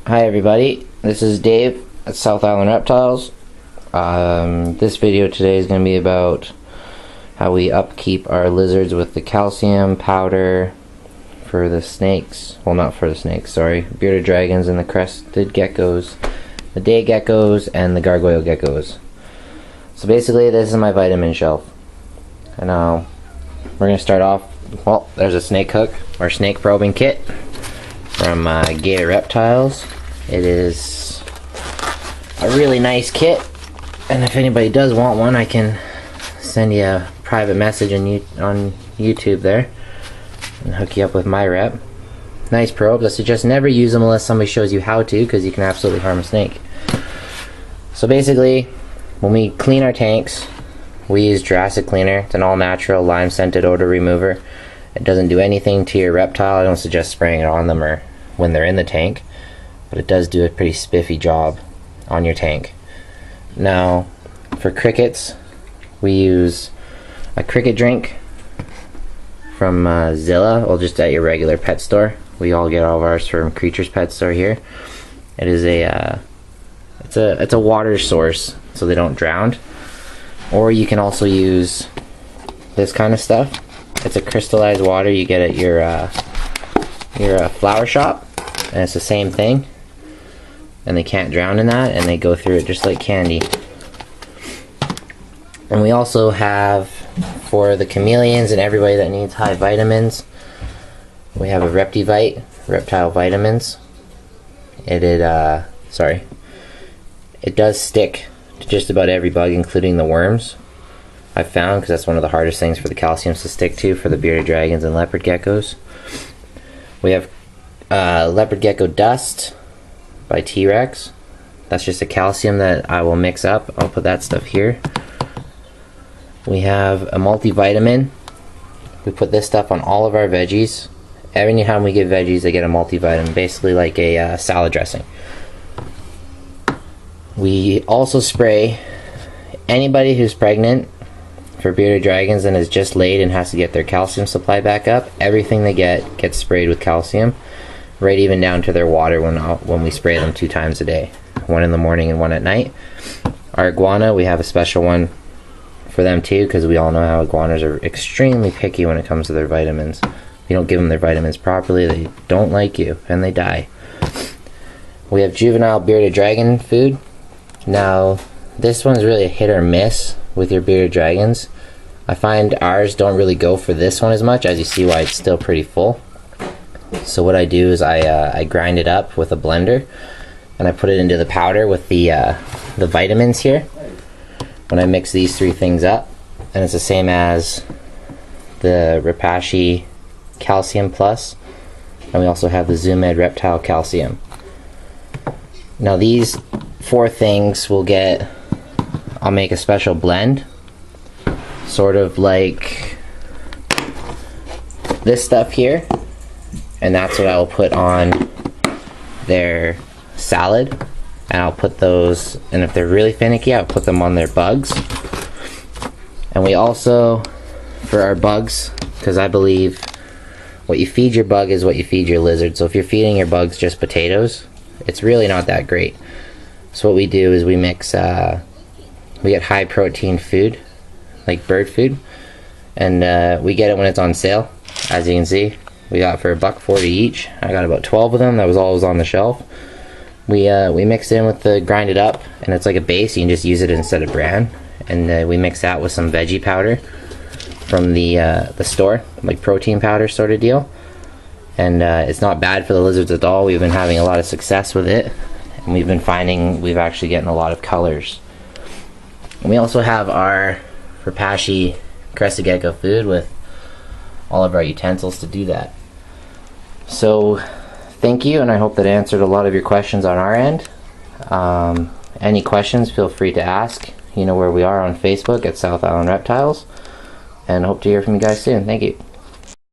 Hi everybody, this is Dave at South Island Reptiles. This video today is going to be about how we upkeep our lizards with the calcium powder for the snakes. Well, not for the snakes, sorry. Bearded dragons and the crested geckos, the day geckos and the gargoyle geckos. So basically this is my vitamin shelf. And we're going to start off, well, there's a snake hook or snake probing kit from Reptiles. It is a really nice kit, and if anybody does want one, I can send you a private message on YouTube there and hook you up with my rep. Nice probes. I suggest never use them unless somebody shows you how to, because you can absolutely harm a snake. So basically, when we clean our tanks, we use Jurassic Cleaner. It's an all-natural lime-scented odor remover. It doesn't do anything to your reptile. I don't suggest spraying it on them or when they're in the tank, but it does do a pretty spiffy job on your tank. Now, for crickets, we use a cricket drink from Zilla, or just at your regular pet store. We all get all of ours from Creatures Pet Store here. It is it's a water source, so they don't drown. Or you can also use this kind of stuff. It's a crystallized water you get at your flower shop, and it's the same thing. And they can't drown in that, and they go through it just like candy. And we also have, for the chameleons and everybody that needs high vitamins, we have a Reptile vitamins. It does stick to just about every bug, including the worms, I've found, because that's one of the hardest things for the calciums to stick to for the bearded dragons and leopard geckos. We have leopard gecko dust by T-Rex. That's just a calcium that I will mix up. I'll put that stuff here. We have a multivitamin. We put this stuff on all of our veggies. Every time we give veggies, they get a multivitamin, basically like a salad dressing. We also spray anybody who's pregnant for bearded dragons and is just laid and has to get their calcium supply back up. Everything they get gets sprayed with calcium, right even down to their water when we spray them 2 times a day, one in the morning and one at night. Our iguana, we have a special one for them too, because we all know how iguanas are extremely picky when it comes to their vitamins. If you don't give them their vitamins properly, they don't like you and they die. We have juvenile bearded dragon food. Now, this one's really a hit or miss with your bearded dragons. I find ours don't really go for this one as much, as you see why it's still pretty full. So what I do is I grind it up with a blender, and I put it into the powder with the vitamins here. When I mix these 3 things up, and it's the same as the Repashy Calcium Plus, and we also have the Zoom Ed Reptile Calcium. Now these 4 things I'll make a special blend, sort of like this stuff here, and that's what I'll put on their salad. And I'll put those, and if they're really finicky, I'll put them on their bugs. And we also, for our bugs, because I believe what you feed your bug is what you feed your lizard. So if you're feeding your bugs just potatoes, it's really not that great. So what we do is we mix, we get high protein food, like bird food, and we get it when it's on sale. As you can see, we got for $1.40 each. I got about 12 of them. That was all that was on the shelf. We mix it in with the grind it up, and it's like a base. You can just use it instead of bran, and we mix that with some veggie powder from the store, like protein powder sort of deal. And it's not bad for the lizards at all. We've been having a lot of success with it, and we've been finding we've actually getting a lot of colors. And we also have our Repashy crested gecko food with all of our utensils to do that. So thank you, and I hope that answered a lot of your questions on our end. Any questions, feel free to ask. You know where we are on Facebook at South Island Reptiles, and hope to hear from you guys soon. Thank you.